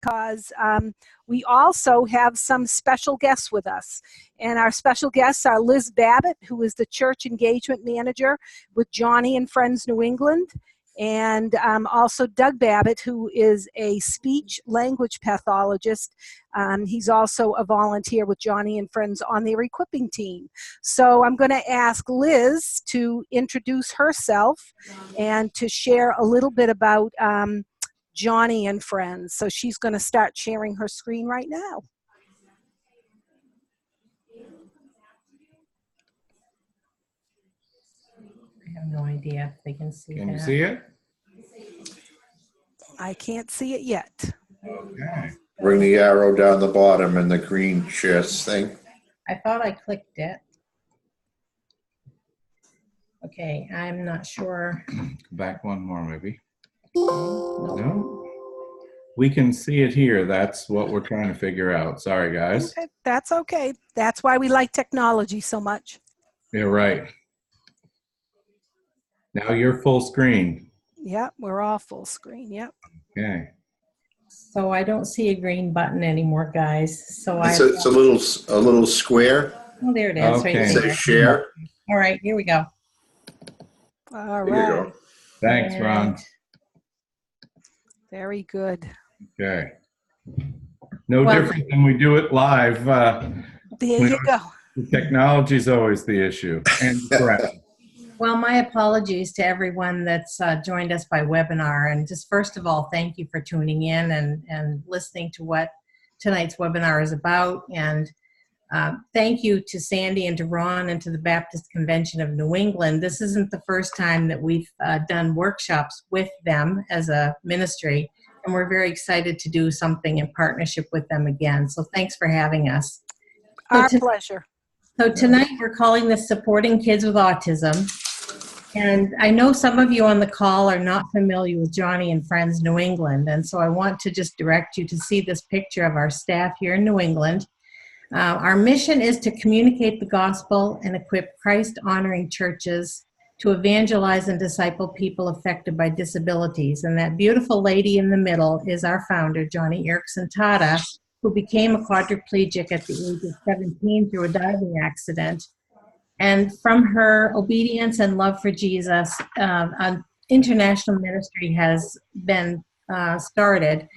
because we also have some special guests with us. And our special guests are Liz Babbitt, who is the Church Engagement Manager with Joni and Friends New England, and also Doug Babbitt, who is a speech language pathologist. He's also a volunteer with Joni and Friends on their equipping team. So I'm going to ask Liz to introduce herself and to share a little bit about Joni and Friends. So she's going to start sharing her screen right now. I have no idea if they can see that. Can you see it? I can't see it yet. Okay. Bring the arrow down the bottom and the green share thing. I thought I clicked it. Okay, I'm not sure. Back one more, maybe. No? We can see it here. That's what we're trying to figure out. Sorry, guys. Okay, that's okay. That's why we like technology so much. You're right. Now you're full screen. Yep, we're all full screen. Yep. Okay. So I don't see a green button anymore, guys. So It's a little square. Oh, there it is. Okay. Right It there. says share. All right, here we go. All There you right. go. Thanks, And Ron. Very good. Okay. No Well- different than we do it live. There you go. The technology is always the issue. And correct. Well, my apologies to everyone that's joined us by webinar. And just first of all, thank you for tuning in and listening to what tonight's webinar is about. And thank you to Sandy and to Ron and to the Baptist Convention of New England. This isn't the first time that we've done workshops with them as a ministry. And we're very excited to do something in partnership with them again. So thanks for having us. Our pleasure. So tonight we're calling this Supporting Kids with Autism. And I know some of you on the call are not familiar with Joni and Friends New England. And so I want to just direct you to see this picture of our staff here in New England. Our mission is to communicate the gospel and equip Christ-honoring churches to evangelize and disciple people affected by disabilities. And that beautiful lady in the middle is our founder, Joni Erickson Tata, who became a quadriplegic at the age of 17 through a diving accident. And from her obedience and love for Jesus, an international ministry has been started.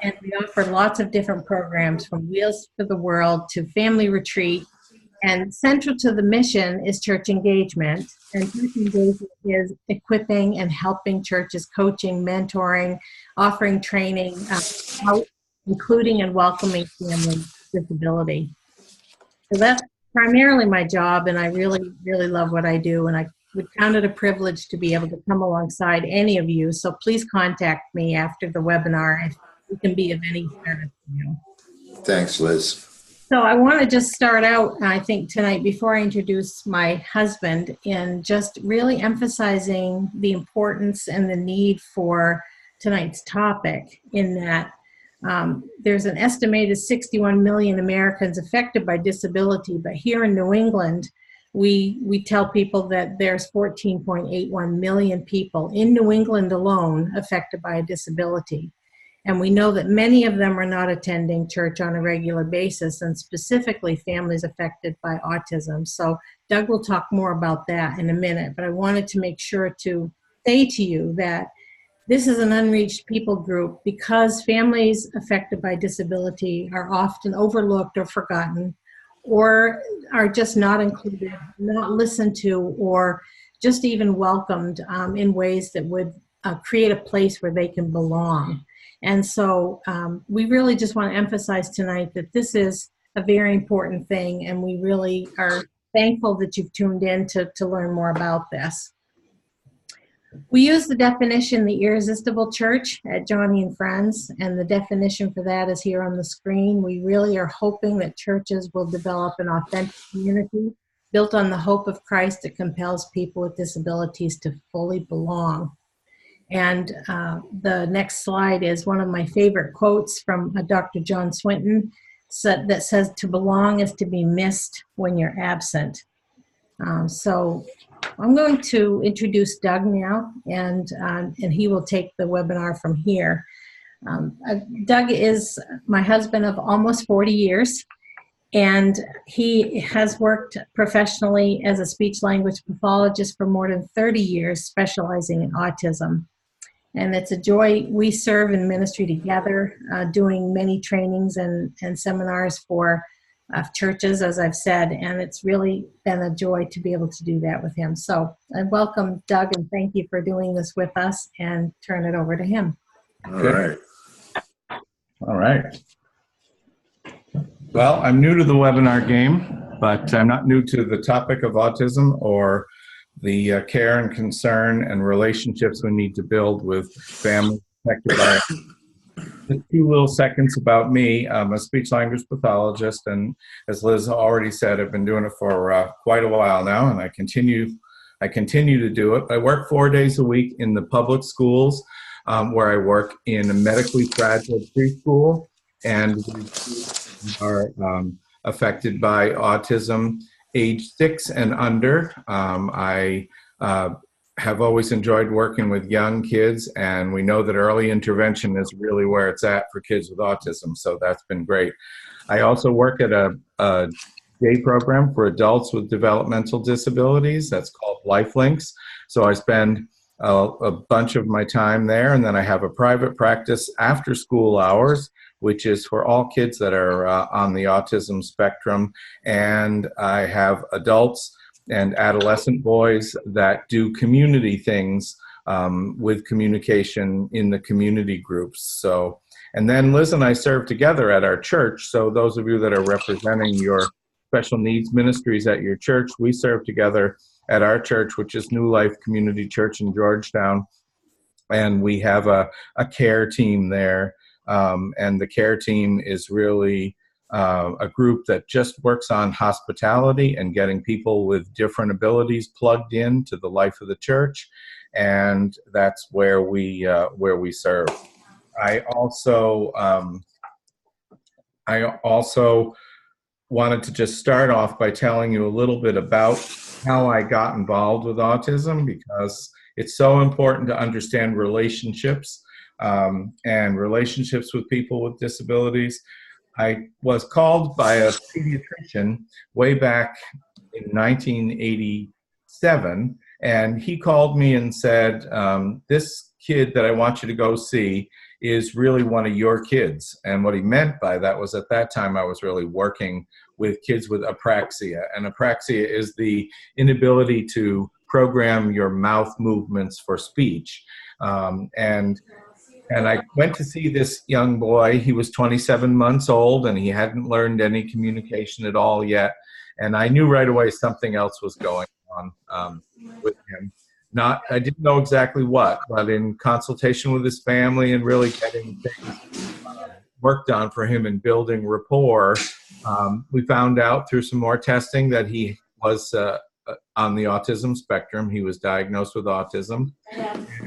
And we offer lots of different programs, from Wheels for the World to Family Retreat. And central to the mission is church engagement. And church engagement is equipping and helping churches, coaching, mentoring, offering training, including and welcoming families with disability. So that's primarily my job, and I really, really love what I do, and I would count it a privilege to be able to come alongside any of you. So please contact me after the webinar if we can be of any service to you. Thanks, Liz. So I want to just start out, I think, tonight, before I introduce my husband, in just really emphasizing the importance and the need for tonight's topic, in that there's an estimated 61 million Americans affected by disability, but here in New England, we tell people that there's 14.81 million people in New England alone affected by a disability. And we know that many of them are not attending church on a regular basis, and specifically families affected by autism. So Doug will talk more about that in a minute, but I wanted to make sure to say to you that this is an unreached people group because families affected by disability are often overlooked or forgotten, or are just not included, not listened to, or just even welcomed in ways that would create a place where they can belong. And so we really just want to emphasize tonight that this is a very important thing, and we really are thankful that you've tuned in to learn more about this. We use the definition, the irresistible church, at Joni and Friends, and the definition for that is here on the screen. We really are hoping that churches will develop an authentic community built on the hope of Christ that compels people with disabilities to fully belong. And the next slide is one of my favorite quotes from Dr. John Swinton that says, "To belong is to be missed when you're absent." So I'm going to introduce Doug now, and he will take the webinar from here. Doug is my husband of almost 40 years, and he has worked professionally as a speech-language pathologist for more than 30 years, specializing in autism. And it's a joy. We serve in ministry together, doing many trainings and seminars for churches, as I've said, and it's really been a joy to be able to do that with him. So I welcome Doug and thank you for doing this with us, and turn it over to him. All right. All right. Well, I'm new to the webinar game, but I'm not new to the topic of autism or the care and concern and relationships we need to build with families affected by it. Just 2 little seconds about me. I'm a speech-language pathologist, and as Liz already said, I've been doing it for quite a while now, and I continue to do it. I work 4 days a week in the public schools, where I work in a medically fragile preschool, and we are affected by autism age 6 and under. I have always enjoyed working with young kids, and we know that early intervention is really where it's at for kids with autism, so that's been great. I also work at a day program for adults with developmental disabilities that's called Lifelinks, so I spend a bunch of my time there, and then I have a private practice after school hours, which is for all kids that are on the autism spectrum, and I have adults and adolescent boys that do community things with communication in the community groups. So, and then Liz and I serve together at our church, so those of you that are representing your special needs ministries at your church, we serve together at our church, which is New Life Community Church in Georgetown, and we have a care team there, and the care team is really a group that just works on hospitality and getting people with different abilities plugged in to the life of the church, and that's where we serve. I also wanted to just start off by telling you a little bit about how I got involved with autism, because it's so important to understand relationships and relationships with people with disabilities. I was called by a pediatrician way back in 1987, and he called me and said, this kid that I want you to go see is really one of your kids. And what he meant by that was, at that time I was really working with kids with apraxia, and apraxia is the inability to program your mouth movements for speech. And I went to see this young boy. He was 27 months old, and he hadn't learned any communication at all yet. And I knew right away something else was going on with him. I didn't know exactly what, but in consultation with his family and really getting things worked on for him and building rapport, we found out through some more testing that he was on the autism spectrum. He was diagnosed with autism,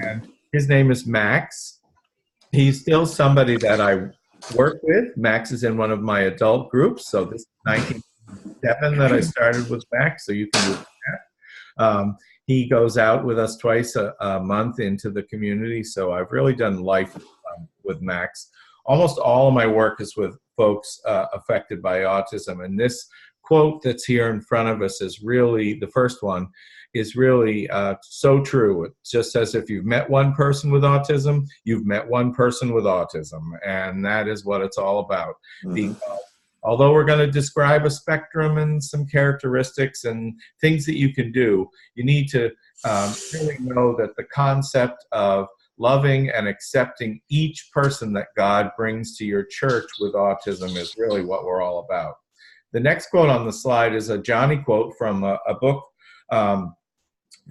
and his name is Max. He's still somebody that I work with. Max is in one of my adult groups, so this is 1997 that I started with Max, so you can do that. He goes out with us twice a month into the community, so I've really done life with Max. Almost all of my work is with folks affected by autism, and this quote that's here in front of us is really, the first one, is really so true. It just says, if you've met one person with autism, you've met one person with autism, and that is what it's all about. Mm-hmm. Although we're going to describe a spectrum and some characteristics and things that you can do, you need to really know that the concept of loving and accepting each person that God brings to your church with autism is really what we're all about. The next quote on the slide is a Joni quote from a book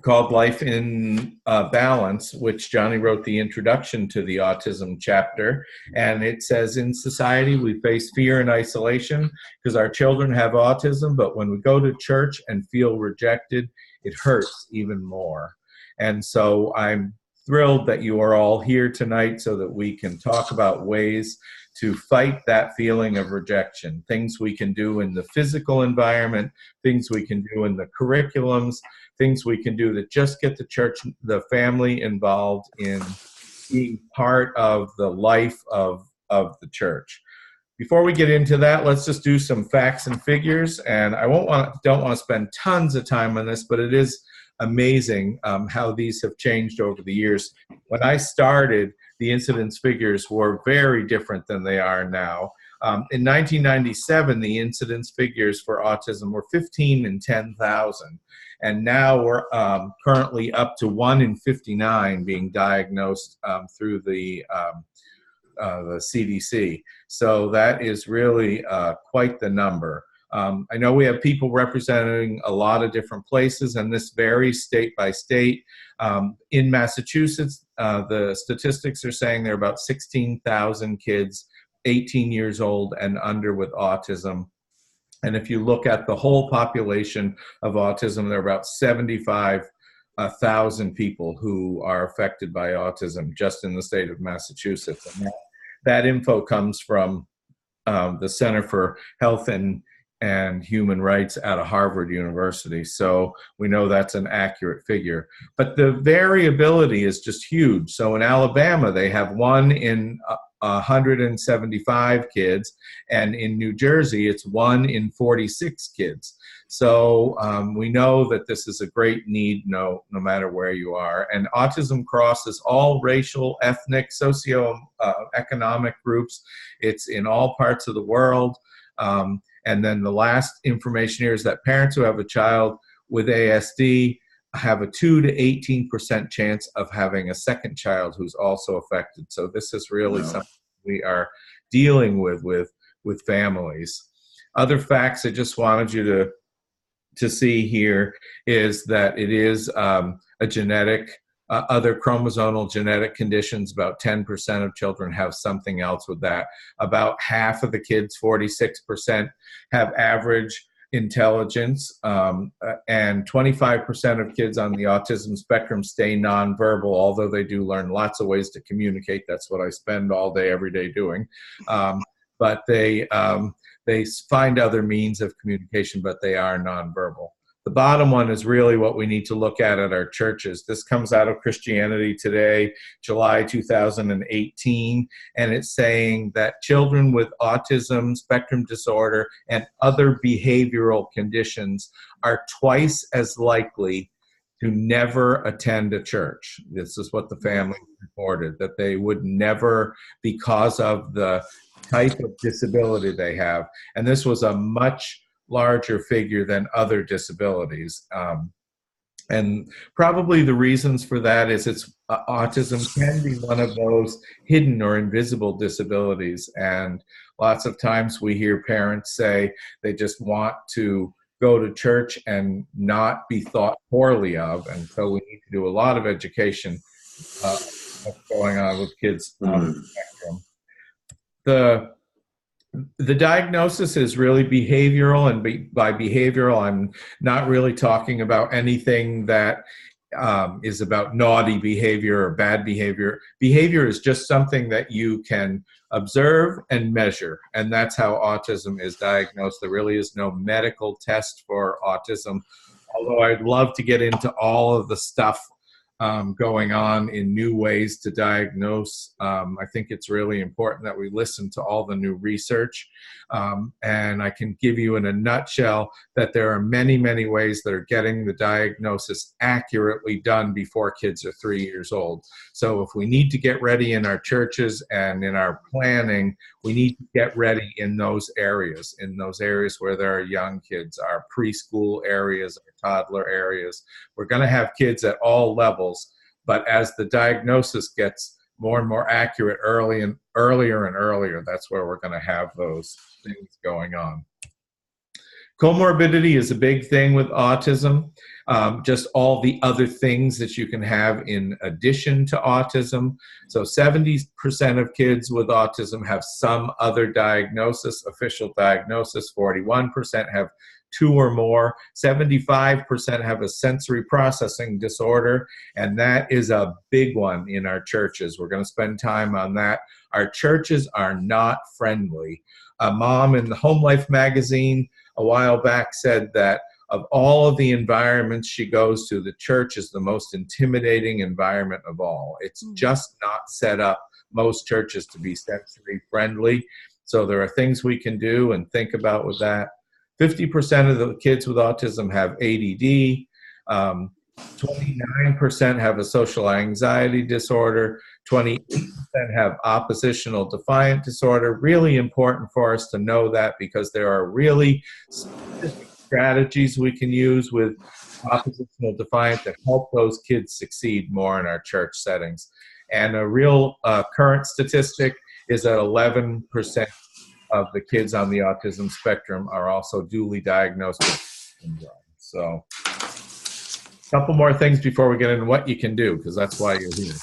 called Life in Balance, which Joni wrote the introduction to the autism chapter. And it says, in society, we face fear and isolation because our children have autism, but when we go to church and feel rejected, it hurts even more. And so I'm thrilled that you are all here tonight so that we can talk about ways to fight that feeling of rejection, things we can do in the physical environment, things we can do in the curriculums, things we can do that just get the church, the family involved in being part of the life of the church. Before we get into that, let's just do some facts and figures. And I don't want to spend tons of time on this, but it is amazing how these have changed over the years. When I started, the incidence figures were very different than they are now. In 1997, the incidence figures for autism were 15 in 10,000. And now we're currently up to 1 in 59 being diagnosed through the CDC. So that is really quite the number. I know we have people representing a lot of different places, and this varies state by state. In Massachusetts, the statistics are saying there are about 16,000 kids 18 years old and under with autism. And if you look at the whole population of autism, there are about 75,000 people who are affected by autism just in the state of Massachusetts. And that info comes from the Center for Health and Human Rights out of Harvard University. So we know that's an accurate figure. But the variability is just huge. So in Alabama, they have 1 in 175 kids, and in New Jersey, it's 1 in 46 kids. So we know that this is a great need no matter where you are. And autism crosses all racial, ethnic, socio-economic groups. It's in all parts of the world. And then the last information here is that parents who have a child with ASD have a 2 to 18% chance of having a second child who's also affected. So this is really something we are dealing with families. Other facts I just wanted you to see here is that it is a genetic, other chromosomal genetic conditions. About 10% of children have something else with that. About half of the kids, 46%, have average intelligence, and 25% of kids on the autism spectrum stay nonverbal, although they do learn lots of ways to communicate. That's what I spend all day, every day doing. But they find other means of communication, but they are nonverbal. The bottom one is really what we need to look at our churches. This comes out of Christianity Today, July 2018, and it's saying that children with autism, spectrum disorder, and other behavioral conditions are twice as likely to never attend a church. This is what the family reported, that they would never, because of the type of disability they have. And this was a much larger figure than other disabilities. And probably the reasons for that is autism can be one of those hidden or invisible disabilities. And lots of times we hear parents say they just want to go to church and not be thought poorly of. And so we need to do a lot of education what's going on with kids on the spectrum. The diagnosis is really behavioral, and by behavioral, I'm not really talking about anything that is about naughty behavior or bad behavior. Behavior is just something that you can observe and measure, and that's how autism is diagnosed. There really is no medical test for autism, although I'd love to get into all of the stuff going on in new ways to diagnose. I think it's really important that we listen to all the new research. And I can give you in a nutshell that there are many, many ways that are getting the diagnosis accurately done before kids are 3 years old. So if we need to get ready in our churches and in our planning, we need to get ready in those areas where there are young kids, our preschool areas, our toddler areas. We're going to have kids at all levels, but as the diagnosis gets more and more accurate earlier and earlier, that's where we're going to have those things going on. Comorbidity is a big thing with autism. Just all the other things that you can have in addition to autism. So 70% of kids with autism have some other diagnosis, official diagnosis. 41% have 2 or more. 75% have a sensory processing disorder, and that is a big one in our churches. We're going to spend time on that. Our churches are not friendly. A mom in the Home Life magazine a while back said that of all of the environments she goes to, the church is the most intimidating environment of all. It's just not set up, most churches, to be sensory friendly. So there are things we can do and think about with that. 50% of the kids with autism have ADD. 29% have a social anxiety disorder. 28% have oppositional defiant disorder. Really important for us to know that, because there are really specific strategies we can use with oppositional defiant to help those kids succeed more in our church settings. And a real current statistic is that 11% of the kids on the autism spectrum are also duly diagnosed with syndrome. So a couple more things before we get into what you can do, because that's why you're here.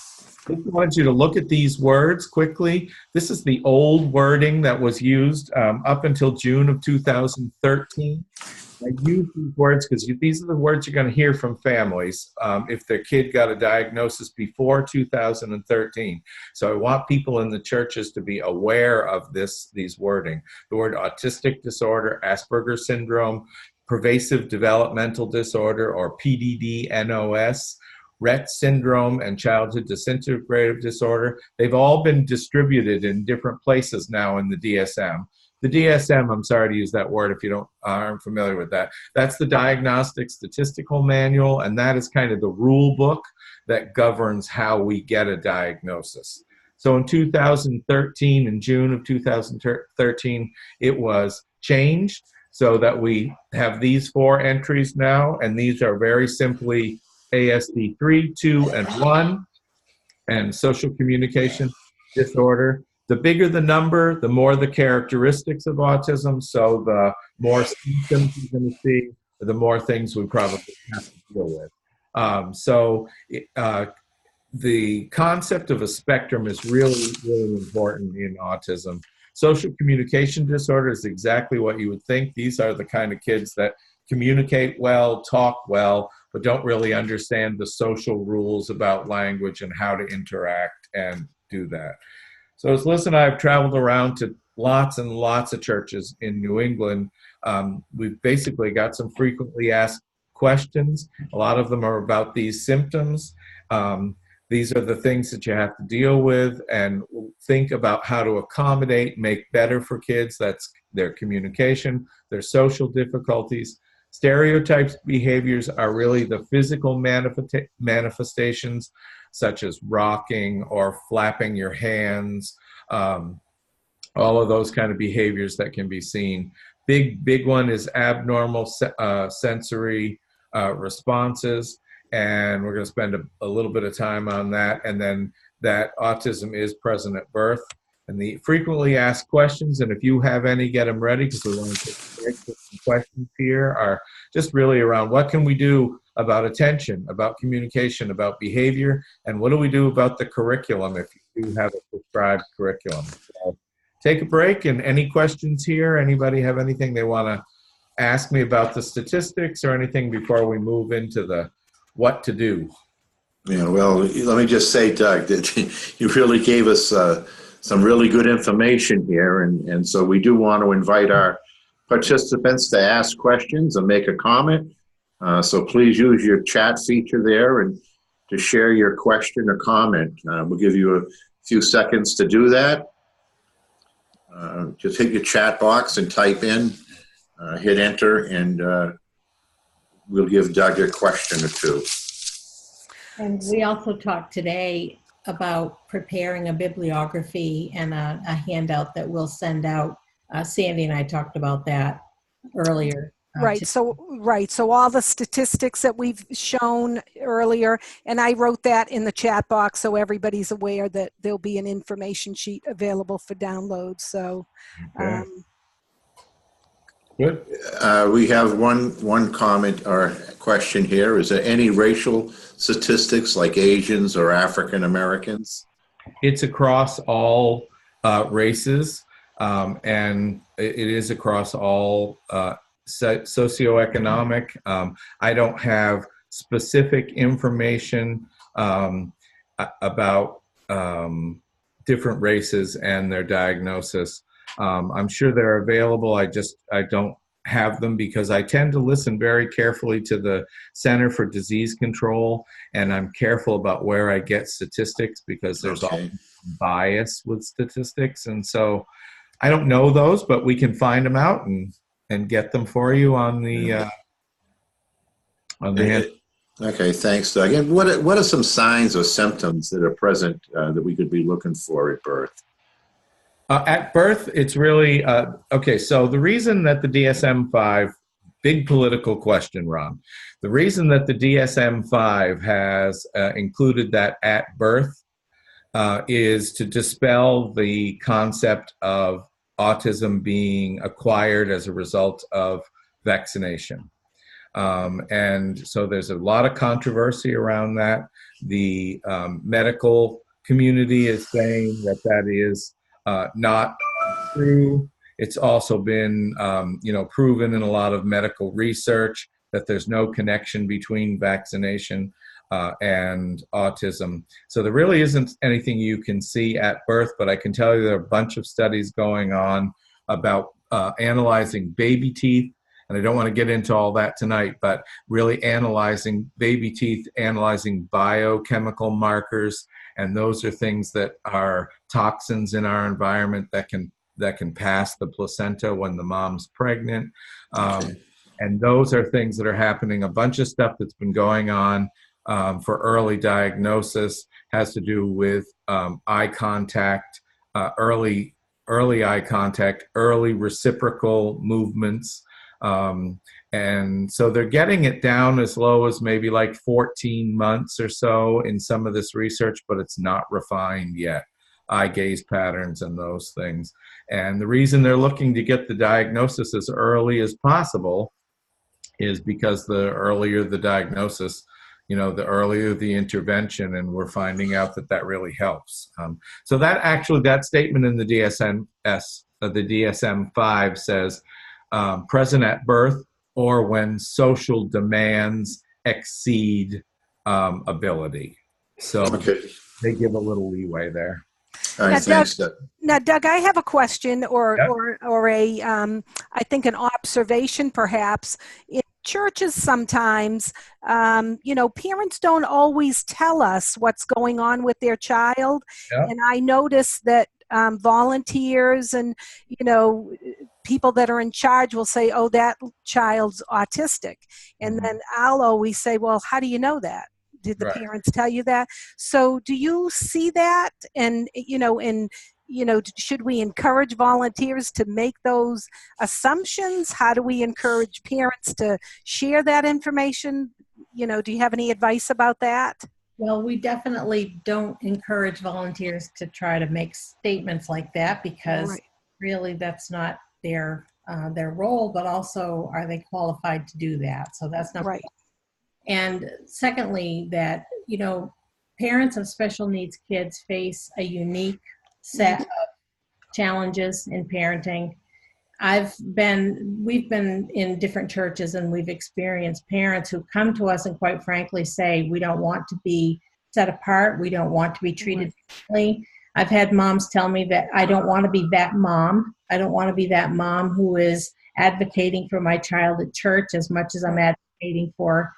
I just wanted you to look at these words quickly. This is the old wording that was used up until June of 2013. I use these words because these are the words you're going to hear from families if their kid got a diagnosis before 2013. So I want people in the churches to be aware of these wording. The word autistic disorder, Asperger's syndrome, pervasive developmental disorder, or PDD-NOS, Rett syndrome, and childhood disintegrative disorder. They've all been distributed in different places now in the DSM. The DSM, I'm sorry to use that word if you aren't familiar with that. That's the Diagnostic Statistical Manual, and that is kind of the rule book that governs how we get a diagnosis. So in 2013, in June of 2013, it was changed so that we have these 4 entries now, and these are very simply ASD 3, 2, and 1, and social communication disorder. The bigger the number, the more the characteristics of autism, so the more symptoms you're going to see, the more things we probably have to deal with. The concept of a spectrum is really, really important in autism. Social communication disorder is exactly what you would think. These are the kind of kids that communicate well, talk well, but don't really understand the social rules about language and how to interact and do that. So as Liz and I have traveled around to lots and lots of churches in New England, we've basically got some frequently asked questions. A lot of them are about these symptoms. These are the things that you have to deal with and think about how to accommodate, make better for kids. That's their communication, their social difficulties. Stereotypes behaviors are really the physical manifestations, such as rocking or flapping your hands, all of those kind of behaviors that can be seen. Big one is abnormal sensory responses, and we're going to spend a little bit of time on that. And then that autism is present at birth. And the frequently asked questions, and if you have any, get them ready, because we want to take a break with some questions here, are just really around what can we do about attention, about communication, about behavior, and what do we do about the curriculum if you do have a prescribed curriculum. So take a break, and any questions here? Anybody have anything they want to ask me about the statistics or anything before we move into the what to do? Yeah, well, let me just say, Doug, that you really gave us some really good information here, and so we do want to invite our participants to ask questions and make a comment. So please use your chat feature there and to share your question or comment. We'll give you a few seconds to do that. Just hit your chat box and type in, hit enter, and we'll give Doug a question or two. And we also talked today about preparing a bibliography and a handout that we'll send out. Sandy and I talked about that earlier. Right. So all the statistics that we've shown earlier, and I wrote that in the chat box so everybody's aware that there'll be an information sheet available for download. So, okay. Good. We have one comment or question here. Is there any racial statistics like Asians or African Americans? It's across all races, and it is across all socioeconomic. I don't have specific information about different races and their diagnosis. I'm sure they're available. I don't have them because I tend to listen very carefully to the Center for Disease Control, and I'm careful about where I get statistics because there's Okay. often bias with statistics. And so I don't know those, but we can find them out and get them for you on the hand. Okay, thanks, Doug. And what are some signs or symptoms that are present that we could be looking for at birth? At birth, it's really okay. So the reason that the DSM-5, big political question, Ron, the reason that the DSM-5 has included that at birth is to dispel the concept of autism being acquired as a result of vaccination. And so there's a lot of controversy around that. The medical community is saying that that is not true. It's also been, proven in a lot of medical research that there's no connection between vaccination and autism. So there really isn't anything you can see at birth, but I can tell you there are a bunch of studies going on about analyzing baby teeth. And I don't want to get into all that tonight, but really analyzing baby teeth, analyzing biochemical markers, and those are things that are toxins in our environment that can pass the placenta when the mom's pregnant. Okay. And those are things that are happening. A bunch of stuff that's been going on for early diagnosis has to do with eye contact, early eye contact, early reciprocal movements. And so they're getting it down as low as maybe like 14 months or so in some of this research, but it's not refined yet. Eye gaze patterns and those things. And the reason they're looking to get the diagnosis as early as possible is because the earlier the diagnosis, the earlier the intervention, and we're finding out that that really helps. So that statement in the DSM-5 says, present at birth or when social demands exceed ability. So Okay. they give a little leeway there. All right, thanks, Doug. Now, Doug, I have a question or Yep. a, I think an observation perhaps. In churches sometimes, parents don't always tell us what's going on with their child. Yep. And I notice that volunteers and, people that are in charge will say, oh, that child's autistic. And then I'll always say, well, how do you know that? Did the Right. parents tell you that? So do you see that? And, should we encourage volunteers to make those assumptions? How do we encourage parents to share that information? Do you have any advice about that? Well, we definitely don't encourage volunteers to try to make statements like that because Right. really that's not their role, but also are they qualified to do that? So that's not Right. And secondly, that, parents of special needs kids face a unique set of challenges in parenting. We've been in different churches and we've experienced parents who come to us and quite frankly say, we don't want to be set apart. We don't want to be treated differently. I've had moms tell me that I don't want to be that mom. I don't want to be that mom who is advocating for my child at church as much as I'm advocating for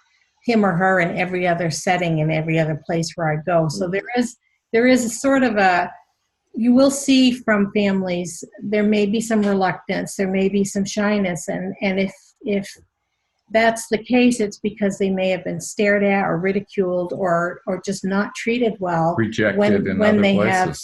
him or her in every other setting and every other place where I go. So there is a sort of you will see from families, there may be some reluctance, there may be some shyness. And if that's the case, it's because they may have been stared at or ridiculed or just not treated well. Rejected when they have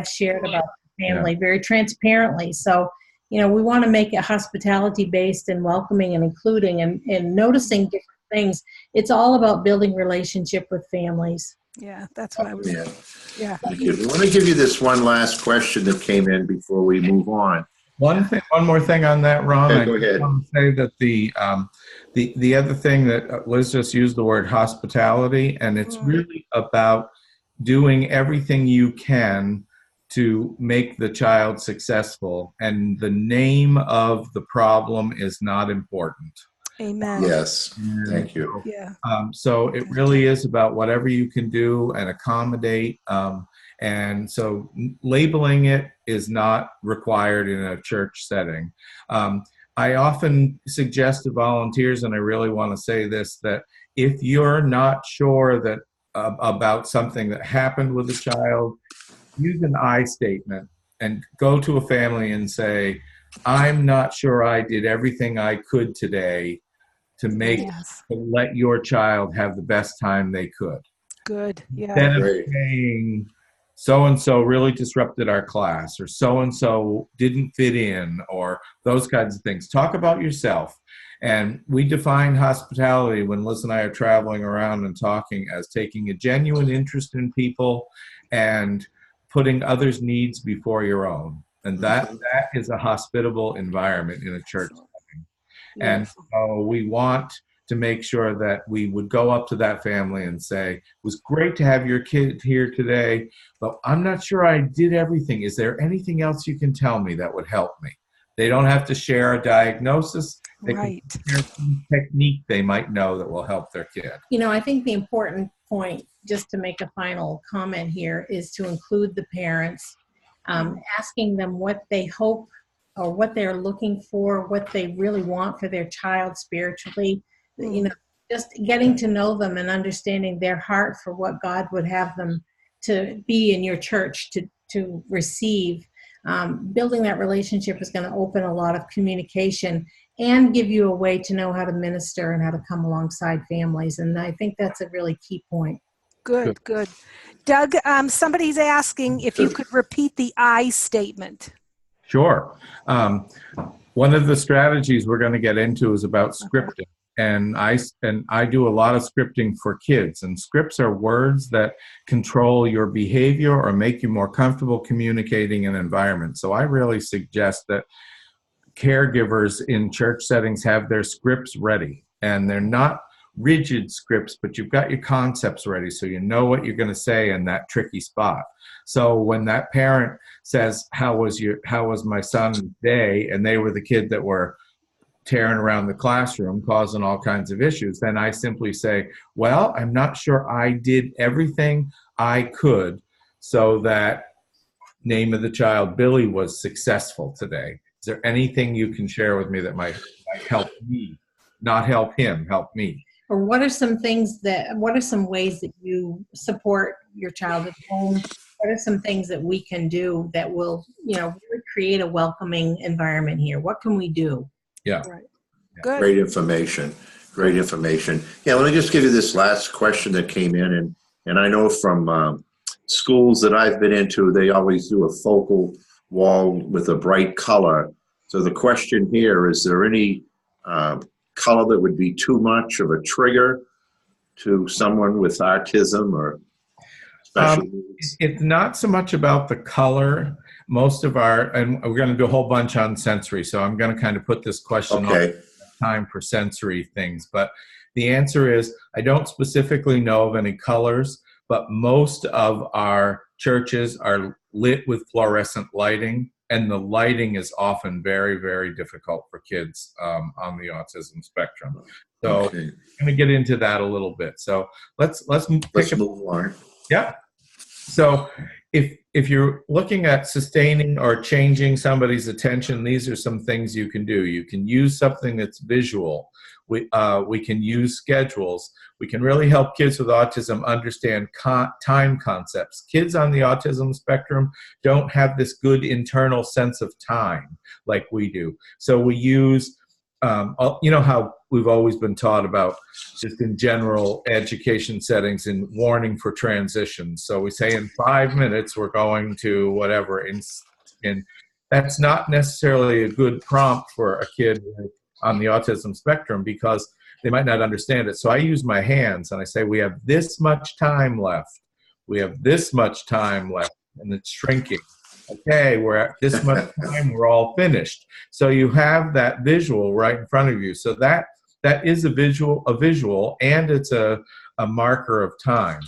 shared about the family very transparently. So, we want to make it hospitality based and welcoming and including and noticing different things. It's all about building relationship with families. Yeah, that's what I was saying. Yeah. Let me give you this one last question that came in before we move on. One more thing on that, Ron. Okay, go ahead. I want to say that the other thing that Liz just used the word hospitality, and it's really about doing everything you can to make the child successful. And the name of the problem is not important. Amen. Yes, thank you. Yeah. So it really is about whatever you can do and accommodate. And so labeling it is not required in a church setting. I often suggest to volunteers, and I really want to say this, that if you're not sure that about something that happened with a child, use an I statement and go to a family and say, I'm not sure I did everything I could today to Yes. to let your child have the best time they could. Good. Yeah. Instead of Great. saying, so and so really disrupted our class, or so and so didn't fit in, or those kinds of things. Talk about yourself. And we define hospitality when Liz and I are traveling around and talking as taking a genuine interest in people and putting others' needs before your own. And that is a hospitable environment in a church setting. And Beautiful. so we want to make sure that we would go up to that family and say, it was great to have your kid here today, but I'm not sure I did everything. Is there anything else you can tell me that would help me? They don't have to share a diagnosis. They Right. can share some technique they might know that will help their kid. You know, I think the important point, just to make a final comment here, is to include the parents, asking them what they hope or what they're looking for, what they really want for their child spiritually. You know, just getting to know them and understanding their heart for what God would have them to be in your church to receive. Building that relationship is going to open a lot of communication and give you a way to know how to minister and how to come alongside families. And I think that's a really key point. Good. Good. Doug, somebody's asking if you could repeat the I statement. Sure. One of the strategies we're going to get into is about scripting. And I do a lot of scripting for kids. And scripts are words that control your behavior or make you more comfortable communicating in an environment. So I really suggest that caregivers in church settings have their scripts ready. And they're not rigid scripts, but you've got your concepts ready so you know what you're going to say in that tricky spot. So when that parent says, how was my son's day? And they were the kid that were tearing around the classroom, causing all kinds of issues, then I simply say, well, I'm not sure I did everything I could so that name of the child, Billy, was successful today. Is there anything you can share with me that might help me? Not help him, help me. Or what are some ways that you support your child at home? What are some things that we can do that will, really create a welcoming environment here? What can we do? Yeah. Right. Good. Great information. Great information. Yeah, let me just give you this last question that came in. And I know from schools that I've been into, they always do a focal wall with a bright color. So the question here, is there any color that would be too much of a trigger to someone with autism or special needs? It's not so much about the color. Most of and we're going to do a whole bunch on sensory, so I'm going to kind of put this question on time for sensory things. But the answer is, I don't specifically know of any colors, but most of our churches are lit with fluorescent lighting, and the lighting is often very, very difficult for kids on the autism spectrum. So I'm going to get into that a little bit. So let's move on. Yeah. So if you're looking at sustaining or changing somebody's attention, these are some things you can do. You can use something that's visual. We can use schedules. We can really help kids with autism understand time concepts. Kids on the autism spectrum don't have this good internal sense of time like we do. So we use, how we've always been taught about just in general education settings and warning for transitions. So we say in 5 minutes we're going to whatever, and that's not necessarily a good prompt for a kid on the autism spectrum because they might not understand it. So I use my hands and I say, we have this much time left. We have this much time left, and it's shrinking. Okay, we're at this much time, we're all finished. So you have that visual right in front of you. So that is a visual, and it's a marker of time.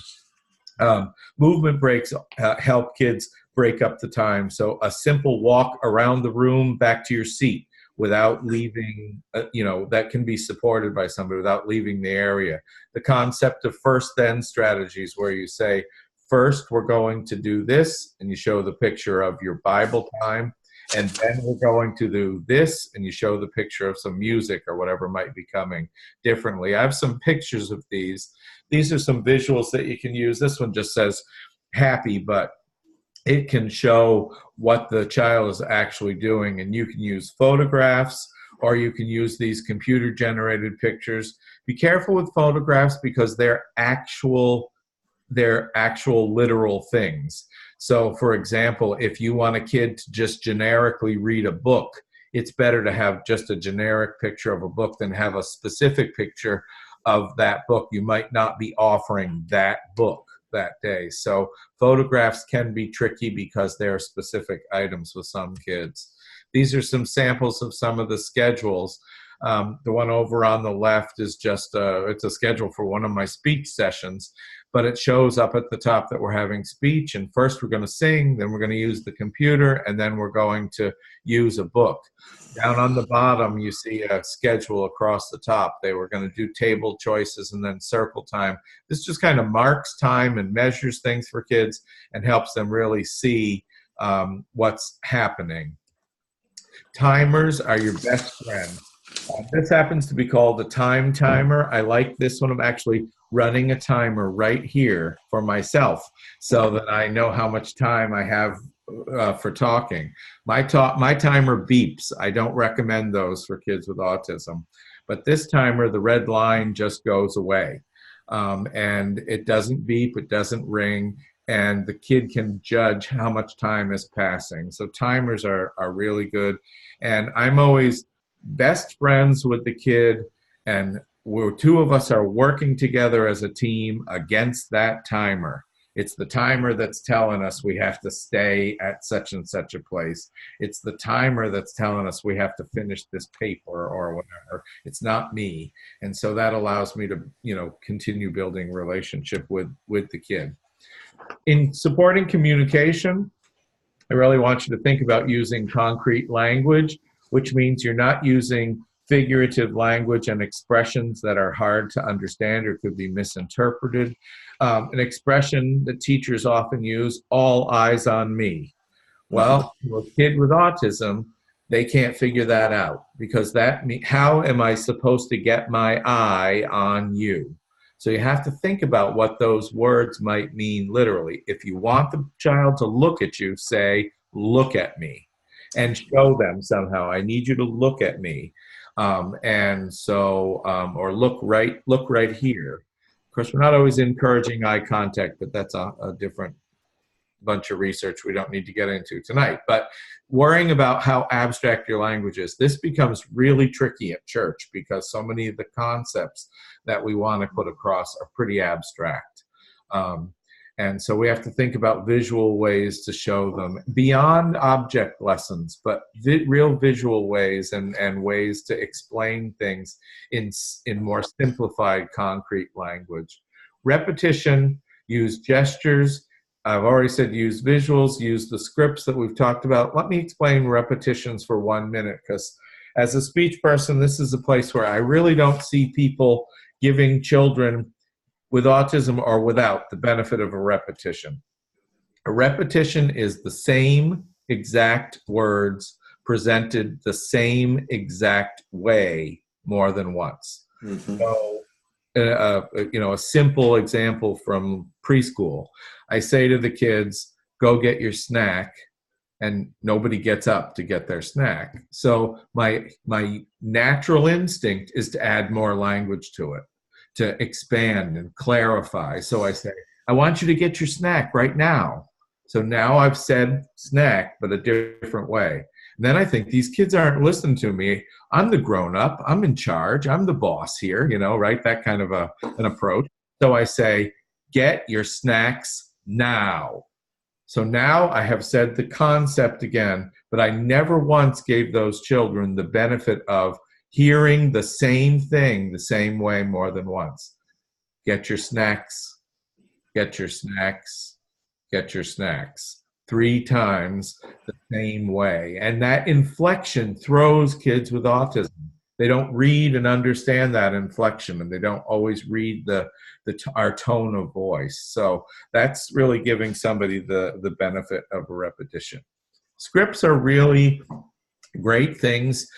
Movement breaks help kids break up the time. So a simple walk around the room back to your seat without leaving, that can be supported by somebody without leaving the area. The concept of first then strategies, where you say, first we're going to do this, and you show the picture of your Bible time, and then we're going to do this, and you show the picture of some music or whatever might be coming differently. I have some pictures of these. These are some visuals that you can use. This one just says happy, but it can show what the child is actually doing, and you can use photographs or you can use these computer generated pictures. Be careful with photographs because they're actual literal things. So for example, if you want a kid to just generically read a book, it's better to have just a generic picture of a book than have a specific picture of that book. You might not be offering that book that day. So photographs can be tricky because they're specific items with some kids. These are some samples of some of the schedules. The one over on the left is just it's a schedule for one of my speech sessions, but it shows up at the top that we're having speech, and first we're going to sing, then we're going to use the computer, and then we're going to use a book. Down on the bottom, you see a schedule across the top. They were going to do table choices and then circle time. This just kind of marks time and measures things for kids and helps them really see what's happening. Timers are your best friend. This happens to be called the time timer. I like this one. I'm actually running a timer right here for myself so that I know how much time I have for talking. My timer beeps. I don't recommend those for kids with autism. But this timer, the red line just goes away. And it doesn't beep, it doesn't ring, and the kid can judge how much time is passing. So timers are really good. And I'm always best friends with the kid, and two of us are working together as a team against that timer. It's the timer that's telling us we have to stay at such and such a place. It's the timer that's telling us we have to finish this paper or whatever. It's not me. And so that allows me to, continue building relationship with the kid. In supporting communication, I really want you to think about using concrete language, which means you're not using figurative language and expressions that are hard to understand or could be misinterpreted. An expression that teachers often use, all eyes on me. Well, for a kid with autism, they can't figure that out because how am I supposed to get my eye on you? So you have to think about what those words might mean literally. If you want the child to look at you, say, look at me, and show them somehow, I need you to look at me. Or look right here. Of course, we're not always encouraging eye contact, but that's a different bunch of research we don't need to get into tonight. But worrying about how abstract your language is, this becomes really tricky at church because so many of the concepts that we want to put across are pretty abstract. And so we have to think about visual ways to show them beyond object lessons, but real visual ways and ways to explain things in more simplified, concrete language. Repetition, use gestures. I've already said use visuals, use the scripts that we've talked about. Let me explain repetitions for 1 minute, because as a speech person, this is a place where I really don't see people giving children with autism or without the benefit of a repetition. A repetition is the same exact words presented the same exact way more than once. Mm-hmm. So, a simple example from preschool. I say to the kids, go get your snack, and nobody gets up to get their snack. So my natural instinct is to add more language to it, to expand and clarify. So I say, I want you to get your snack right now. So now I've said snack, but a different way. And then I think these kids aren't listening to me. I'm the grown-up. I'm in charge. I'm the boss here, right? That kind of an approach. So I say, get your snacks now. So now I have said the concept again, but I never once gave those children the benefit of hearing the same thing the same way more than once. Get your snacks, get your snacks, get your snacks. 3 times the same way. And that inflection throws kids with autism. They don't read and understand that inflection, and they don't always read our tone of voice. So that's really giving somebody the benefit of a repetition. Scripts are really great things.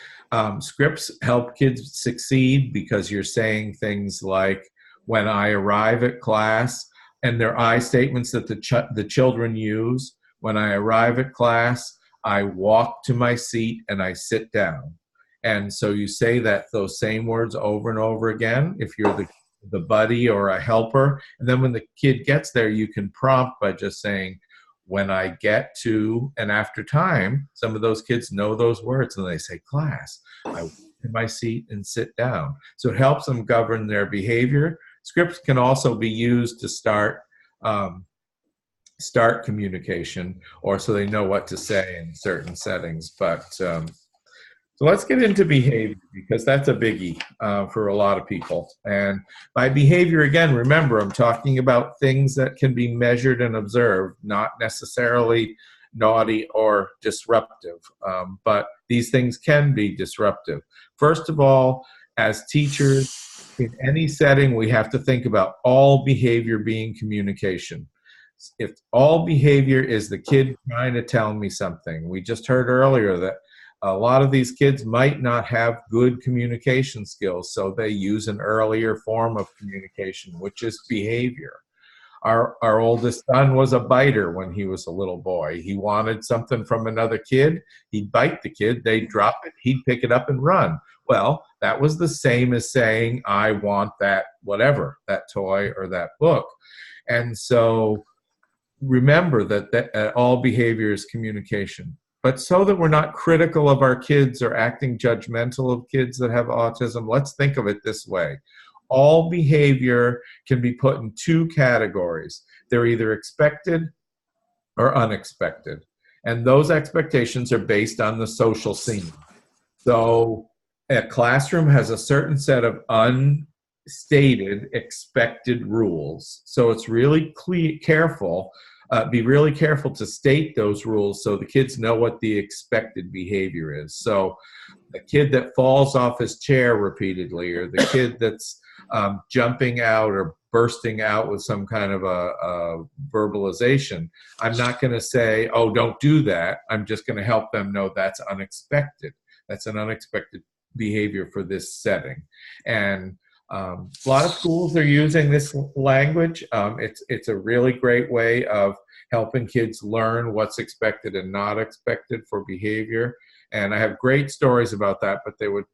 Scripts help kids succeed because you're saying things like, when I arrive at class, and they're I statements that the children use. When I arrive at class, I walk to my seat and I sit down. And so you say those same words over and over again if you're the buddy or a helper. And then when the kid gets there, you can prompt by just saying, when I get to, and after time, some of those kids know those words and they say, class, I walk to my seat and sit down. So it helps them govern their behavior. Scripts can also be used to start communication, or so they know what to say in certain settings. But so let's get into behavior, because that's a biggie for a lot of people. And by behavior, again, remember, I'm talking about things that can be measured and observed, not necessarily naughty or disruptive. But these things can be disruptive. First of all, as teachers, in any setting, we have to think about all behavior being communication. If all behavior is the kid trying to tell me something, we just heard earlier that a lot of these kids might not have good communication skills, so they use an earlier form of communication, which is behavior. Our oldest son was a biter when he was a little boy. He wanted something from another kid. He'd bite the kid, they'd drop it, he'd pick it up and run. Well, that was the same as saying, I want that whatever, that toy or that book. And so remember that all behavior is communication. But so that we're not critical of our kids or acting judgmental of kids that have autism, let's think of it this way. All behavior can be put in two categories. They're either expected or unexpected. And those expectations are based on the social scene. So a classroom has a certain set of unstated expected rules. So it's really careful. Be really careful to state those rules so the kids know what the expected behavior is. So the kid that falls off his chair repeatedly, or the kid that's jumping out or bursting out with some kind of a verbalization, I'm not going to say, oh, don't do that. I'm just going to help them know that's unexpected. That's an unexpected behavior for this setting. And a lot of schools are using this language. It's a really great way of helping kids learn what's expected and not expected for behavior. And I have great stories about that, but they would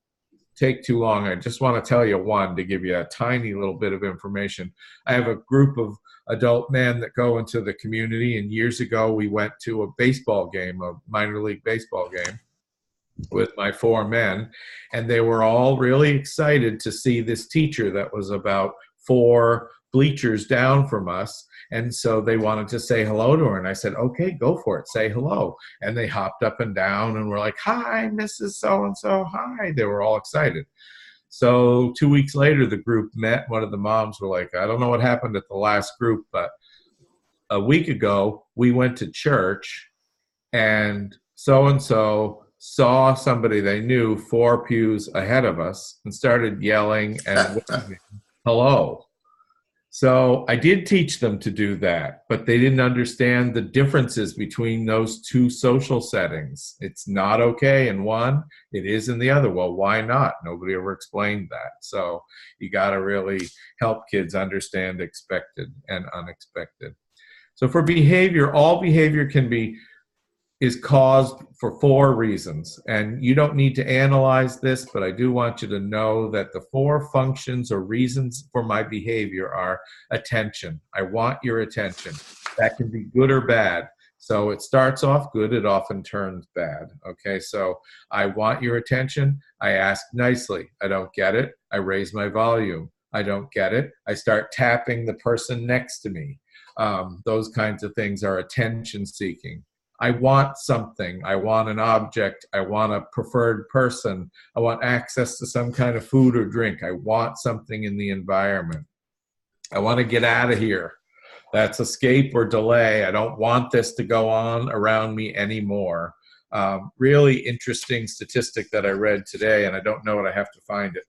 take too long. I just want to tell you one to give you a tiny little bit of information. I have a group of adult men that go into the community, and years ago we went to a baseball game, a minor league baseball game, with my 4 men, and they were all really excited to see this teacher that was about 4 bleachers down from us. And so they wanted to say hello to her, and I said, okay, go for it, say hello. And they hopped up and down and were like, hi, Mrs. So-and-so, hi. They were all excited. So 2 weeks later, the group met. One of the moms were like, I don't know what happened at the last group, but a week ago we went to church and so-and-so saw somebody they knew 4 pews ahead of us and started yelling and waving hello. So I did teach them to do that, but they didn't understand the differences between those 2 social settings. It's not okay in one, it is in the other. Well, why not? Nobody ever explained that. So you got to really help kids understand expected and unexpected. So for behavior, all behavior is caused for 4 reasons. And you don't need to analyze this, but I do want you to know that the 4 functions or reasons for my behavior are attention. I want your attention. That can be good or bad. So it starts off good, it often turns bad. Okay, so I want your attention. I ask nicely. I don't get it. I raise my volume. I don't get it. I start tapping the person next to me. Those kinds of things are attention seeking. I want something. I want an object. I want a preferred person. I want access to some kind of food or drink. I want something in the environment. I want to get out of here. That's escape or delay. I don't want this to go on around me anymore. Really interesting statistic that I read today, and I don't know it. I have to find it.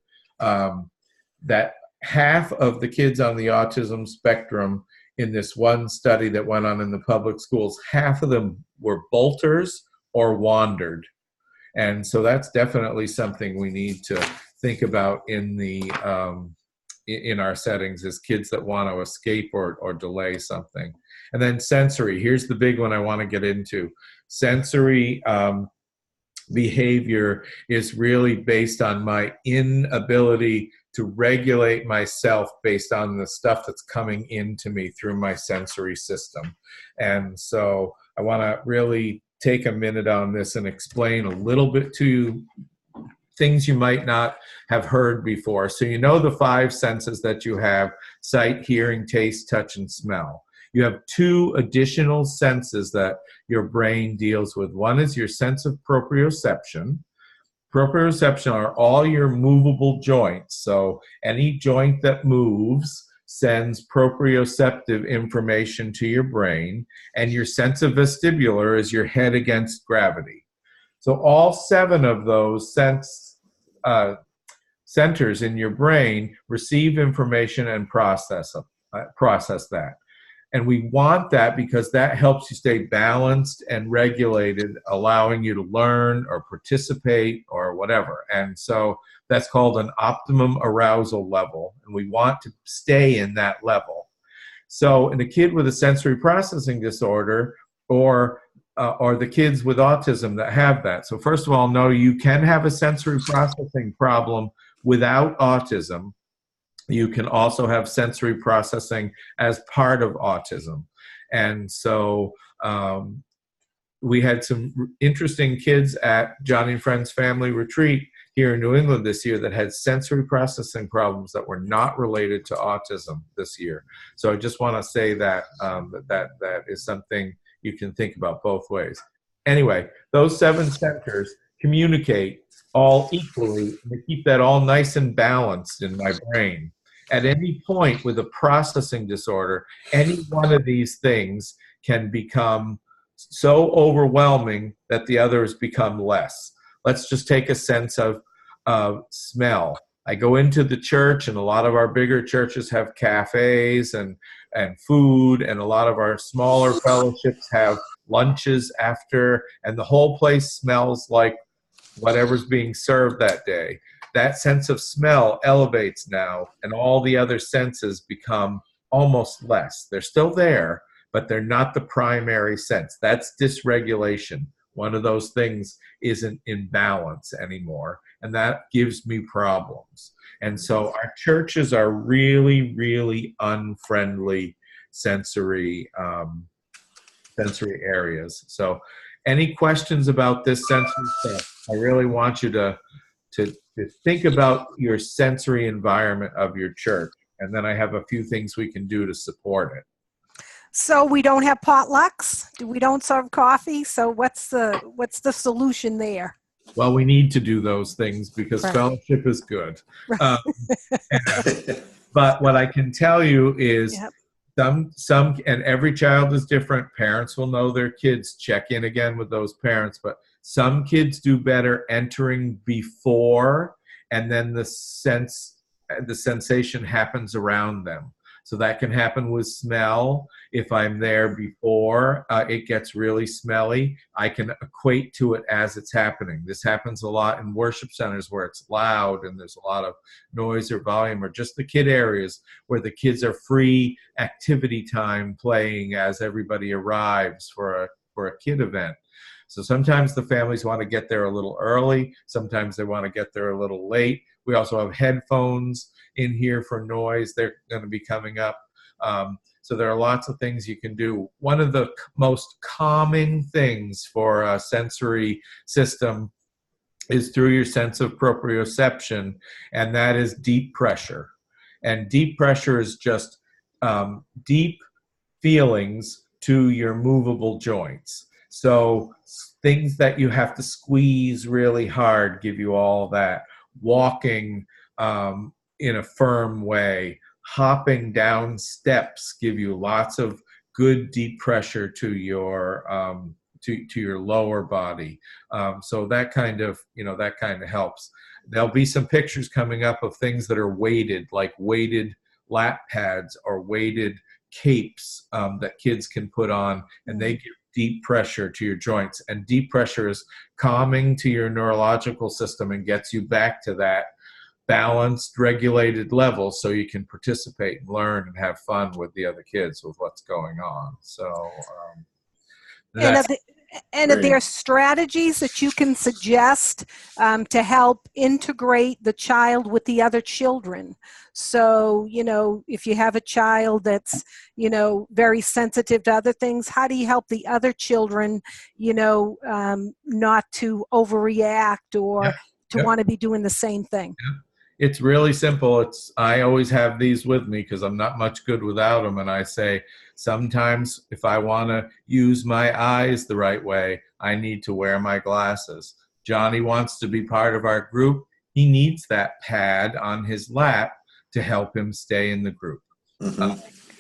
That half of the kids on the autism spectrum in this one study that went on in the public schools, half of them were bolters or wandered. And so that's definitely something we need to think about in the in our settings, is kids that want to escape or delay something. And then sensory. Here's the big one I want to get into. Sensory behavior is really based on my inability to regulate myself based on the stuff that's coming into me through my sensory system. And so I want to really take a minute on this and explain a little bit to you things you might not have heard before. So you know the 5 senses that you have: sight, hearing, taste, touch, and smell. You have 2 additional senses that your brain deals with. One is your sense of proprioception. Proprioception are all your movable joints. So any joint that moves sends proprioceptive information to your brain, and your sense of vestibular is your head against gravity. So all 7 of those centers in your brain receive information and process that. And we want that because that helps you stay balanced and regulated, allowing you to learn or participate or whatever. And so that's called an optimum arousal level, and we want to stay in that level. So in a kid with a sensory processing disorder, or the kids with autism that have that. So first of all, no, you can have a sensory processing problem without autism. You can also have sensory processing as part of autism. And so we had some interesting kids at Joni and Friends Family Retreat here in New England this year that had sensory processing problems that were not related to autism this year. So I just want to say that that is something you can think about both ways. Anyway, those 7 centers communicate all equally, and they keep that all nice and balanced in my brain. At any point with a processing disorder, any one of these things can become so overwhelming that the others become less. Let's just take a sense of smell. I go into the church, and a lot of our bigger churches have cafes and food, and a lot of our smaller fellowships have lunches after, and the whole place smells like whatever's being served that day. That sense of smell elevates now, and all the other senses become almost less. They're still there, but they're not the primary sense. That's dysregulation. One of those things isn't in balance anymore, and that gives me problems. And so our churches are really, really unfriendly sensory areas. So any questions about this sensory stuff? I really want you to think about your sensory environment of your church, and then I have a few things we can do to support it. So we don't have potlucks? We don't serve coffee? So what's the solution there? Well, we need to do those things because Right. fellowship is good. But what I can tell you is some, and every child is different. Parents will know their kids, check in again with those parents, but some kids do better entering before, and then the sensation happens around them. So that can happen with smell. If I'm there before it gets really smelly, I can equate to it as it's happening. This happens a lot in worship centers where it's loud and there's a lot of noise or volume, or just the kid areas where the kids are free activity time playing as everybody arrives for a kid event. So sometimes the families want to get there a little early. Sometimes they want to get there a little late. We also have headphones in here for noise. They're going to be coming up. So there are lots of things you can do. One of the most calming things for a sensory system is through your sense of proprioception, and that is deep pressure. And deep pressure is just deep feelings to your movable joints. So things that you have to squeeze really hard give you all that. Walking in a firm way, hopping down steps give you lots of good deep pressure to your your lower body. So that kind of helps. There'll be some pictures coming up of things that are weighted, like weighted lap pads or weighted capes that kids can put on, and they give deep pressure to your joints. And deep pressure is calming to your neurological system and gets you back to that balanced, regulated level so you can participate and learn and have fun with the other kids with what's going on. So And that's are there strategies that you can suggest to help integrate the child with the other children? So, if you have a child that's, very sensitive to other things, how do you help the other children, not to overreact or to want to be doing the same thing? It's really simple. I always have these with me because I'm not much good without them. And I say, sometimes if I want to use my eyes the right way, I need to wear my glasses. Johnny wants to be part of our group. He needs that pad on his lap to help him stay in the group.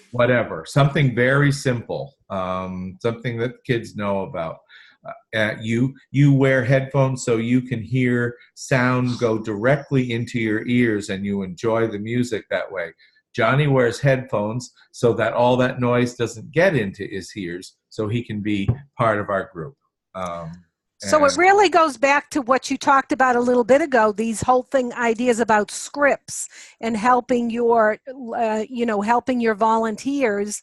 Whatever. Something very simple. Something that kids know about. You wear headphones so you can hear sound go directly into your ears and you enjoy the music that way. Johnny wears headphones so that all that noise doesn't get into his ears so he can be part of our group. So it really goes back to what you talked about a little bit ago, these whole ideas about scripts and helping your, helping your volunteers,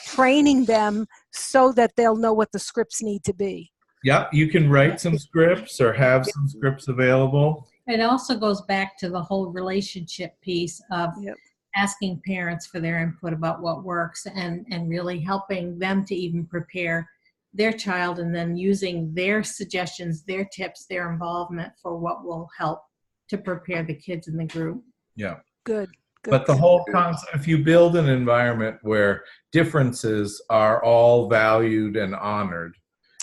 training them so that they'll know what the scripts need to be. Yeah, you can write some scripts or have some scripts available. It also goes back to the whole relationship piece of asking parents for their input about what works and really helping them to even prepare their child and then using their suggestions, their tips, their involvement for what will help to prepare the kids in the group. Yeah. Good. But the whole concept, if you build an environment where differences are all valued and honored,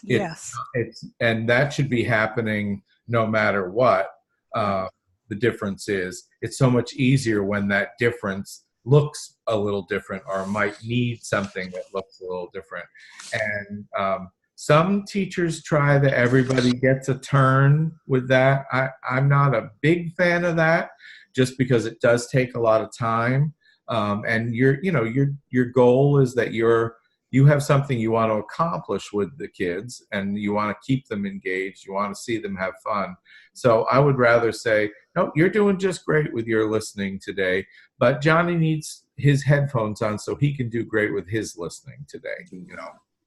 and that should be happening no matter what the difference is. It's so much easier when that difference looks a little different or might need something that looks a little different. And some teachers try that everybody gets a turn with that. I'm not a big fan of that just because it does take a lot of time. And your goal is that you have something you want to accomplish with the kids and you want to keep them engaged. You want to see them have fun. So I would rather say, no, you're doing just great with your listening today, but Johnny needs his headphones on so he can do great with his listening today,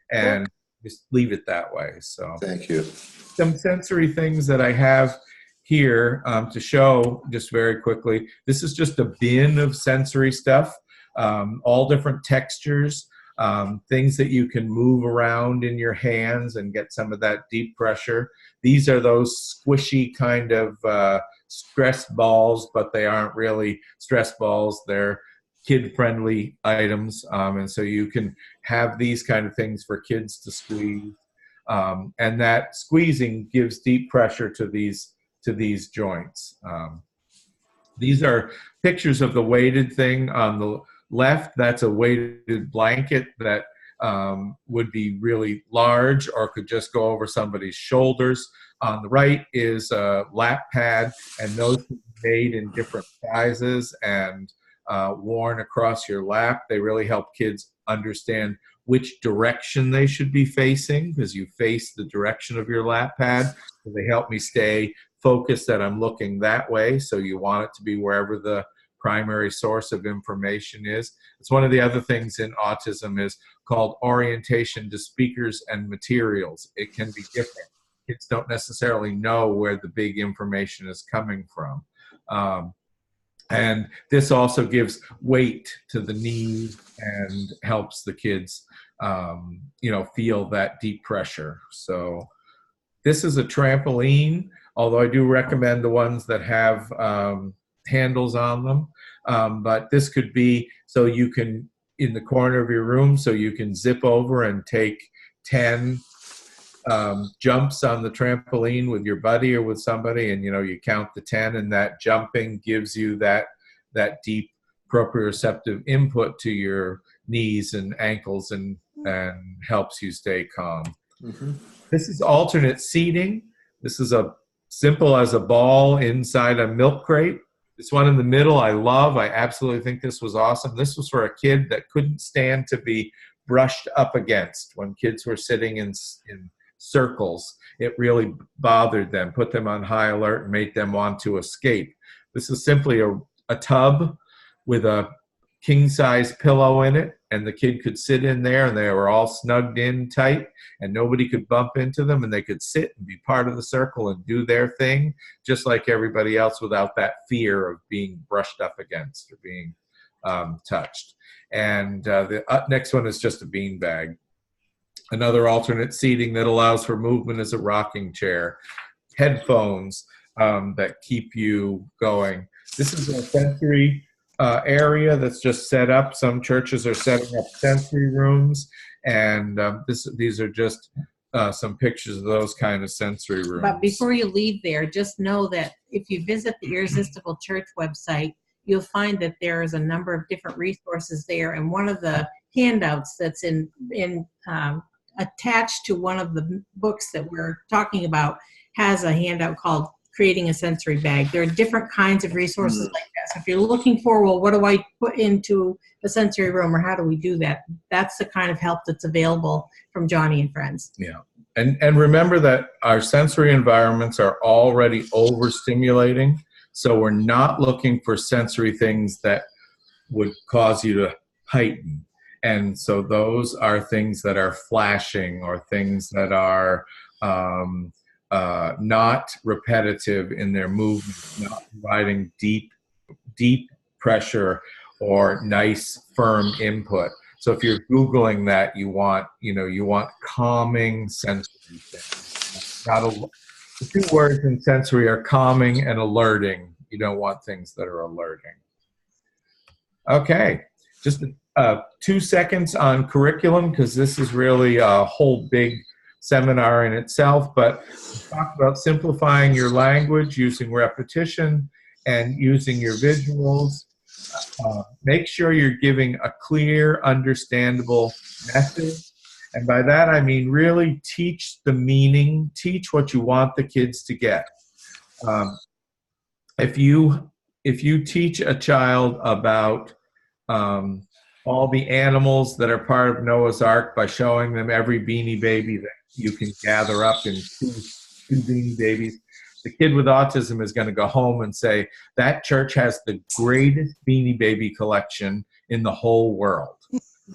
and just leave it that way. So thank you. Some sensory things that I have here to show just very quickly. This is just a bin of sensory stuff, all different textures. Things that you can move around in your hands and get some of that deep pressure. These are those squishy kind of stress balls, but they aren't really stress balls. They're kid-friendly items, and so you can have these kind of things for kids to squeeze. And that squeezing gives deep pressure to these joints. These are pictures of the weighted thing on the left. That's a weighted blanket that would be really large or could just go over somebody's shoulders. On the right is a lap pad, and those can be made in different sizes and worn across your lap. They really help kids understand which direction they should be facing because you face the direction of your lap pad. So they help me stay focused that I'm looking that way. So you want it to be wherever the primary source of information is. It's one of the other things in autism is called orientation to speakers and materials. It can be different. Kids don't necessarily know where the big information is coming from. And this also gives weight to the knees and helps the kids, feel that deep pressure. So this is a trampoline, although I do recommend the ones that have handles on them. But this could be so you can, in the corner of your room, so you can zip over and take 10 jumps on the trampoline with your buddy or with somebody, and you count the 10, and that jumping gives you that deep proprioceptive input to your knees and ankles and helps you stay calm. Mm-hmm. This is alternate seating. This is a simple as a ball inside a milk crate. This one in the middle I love. I absolutely think this was awesome. This was for a kid that couldn't stand to be brushed up against. When kids were sitting in circles, it really bothered them, put them on high alert, and made them want to escape. This is simply a tub with a king-size pillow in it, and the kid could sit in there, and they were all snugged in tight, and nobody could bump into them, and they could sit and be part of the circle and do their thing, just like everybody else, without that fear of being brushed up against or being touched. And the next one is just a beanbag. Another alternate seating that allows for movement is a rocking chair. Headphones that keep you going. This is a sensory area that's just set up. Some churches are setting up sensory rooms, and these are just some pictures of those kind of sensory rooms. But before you leave there, just know that if you visit the Irresistible Church website, you'll find that there is a number of different resources there, and one of the handouts that's attached to one of the books that we're talking about has a handout called Creating a Sensory Bag. There are different kinds of resources like that. So if you're looking for, well, what do I put into a sensory room, or how do we do that? That's the kind of help that's available from Joni and Friends. Yeah. And remember that our sensory environments are already overstimulating, so we're not looking for sensory things that would cause you to heighten. And so those are things that are flashing, or things that are not repetitive in their movement, not providing deep pressure or nice firm input. So if you're Googling that, you want calming sensory things. The two words in sensory are calming and alerting. You don't want things that are alerting. Okay, just 2 seconds on curriculum, because this is really a whole big seminar in itself, but talk about simplifying your language, using repetition, and using your visuals. Make sure you're giving a clear, understandable message. And by that, I mean really teach the meaning, teach what you want the kids to get. If you teach a child about all the animals that are part of Noah's Ark by showing them every Beanie Baby that you can gather up in two Beanie Babies, the kid with autism is going to go home and say, that church has the greatest Beanie Baby collection in the whole world.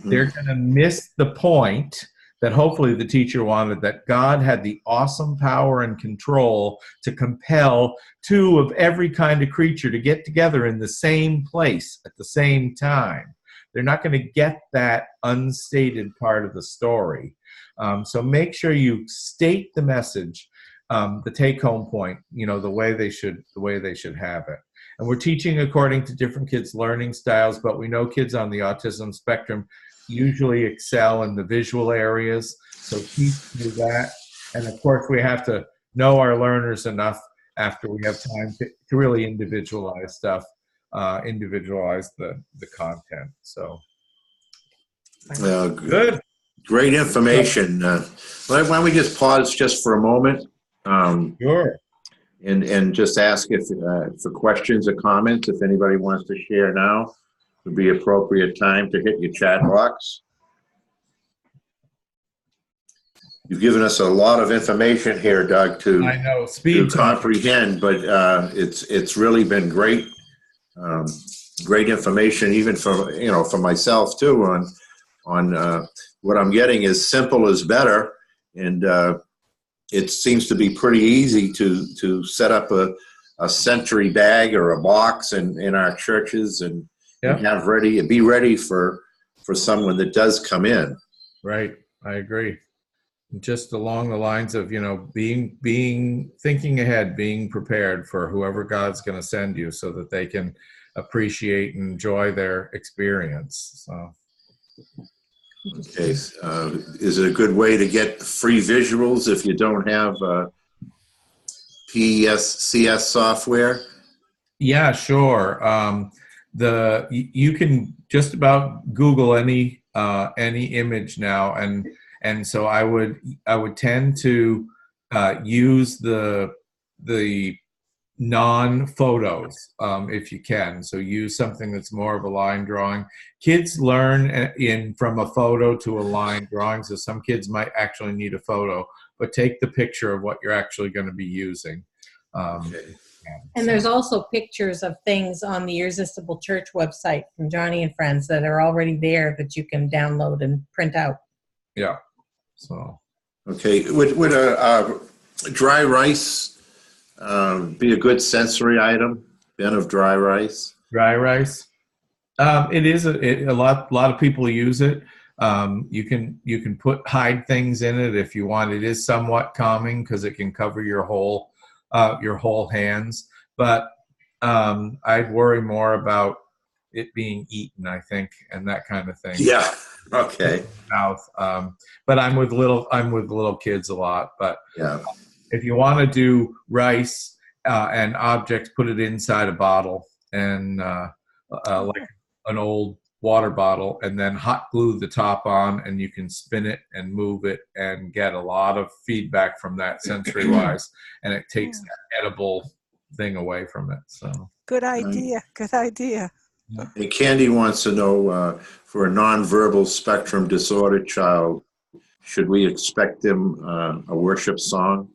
They're going to miss the point that hopefully the teacher wanted, that God had the awesome power and control to compel two of every kind of creature to get together in the same place at the same time. They're not going to get that unstated part of the story. So make sure you state the message, the take-home point, the way they should have it. And we're teaching according to different kids' learning styles, but we know kids on the autism spectrum usually excel in the visual areas, so teach through that. And of course, we have to know our learners enough after we have time to really individualize stuff, individualize the content. So good. Great information. Why don't we just pause just for a moment? Sure. And just ask if for questions or comments, if anybody wants to share now, would be appropriate time to hit your chat box. You've given us a lot of information here, Doug, to comprehend, but it's really been great, great information, even for myself too. On what I'm getting is simple is better, and it seems to be pretty easy to set up a sensory bag or a box in our churches and be ready for someone that does come in. Right, I agree. Just along the lines of thinking ahead, being prepared for whoever God's going to send you, so that they can appreciate and enjoy their experience. So. Okay, is it a good way to get free visuals if you don't have PES/CS software? Yeah, sure. You can just about Google any image now, and so I would tend to use the non-photos if you can. So use something that's more of a line drawing. Kids learn from a photo to a line drawing, so some kids might actually need a photo, but take the picture of what you're actually going to be using. Okay. And there's also pictures of things on the Irresistible Church website from Joni and Friends that are already there that you can download and print out. Yeah. So. Okay. Would a dry rice be a good sensory item? Bin of dry rice. Dry rice. It is a lot of people use it. You can hide things in it if you want. It is somewhat calming because it can cover your whole hands. But I'd worry more about it being eaten, I think, and that kind of thing. Yeah. Okay. Mouth. But I'm with little kids a lot. But Yeah. if you want to do rice and objects, put it inside a bottle and like an old water bottle, and then hot glue the top on, and you can spin it and move it and get a lot of feedback from that sensory wise, and it takes that edible thing away from it. So Good idea. Good idea. And Candy wants to know, for a nonverbal spectrum disorder child, should we expect them a worship song?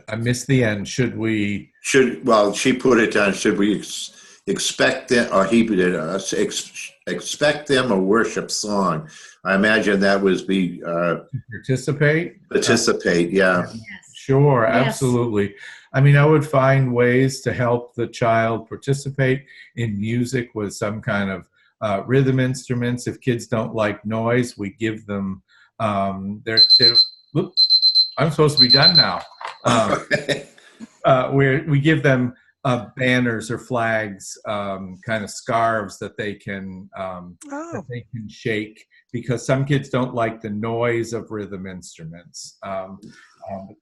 I missed the end. Should we? Well, she put it down. Should we expect them, or he did, expect them a worship song? I imagine that was Participate? Participate, yeah. Yes. Sure, Yes. absolutely. I mean, I would find ways to help the child participate in music with some kind of rhythm instruments. If kids don't like noise, we give them whoops, I'm supposed to be done now. We give them banners or flags, kind of scarves that they can shake, because some kids don't like the noise of rhythm instruments.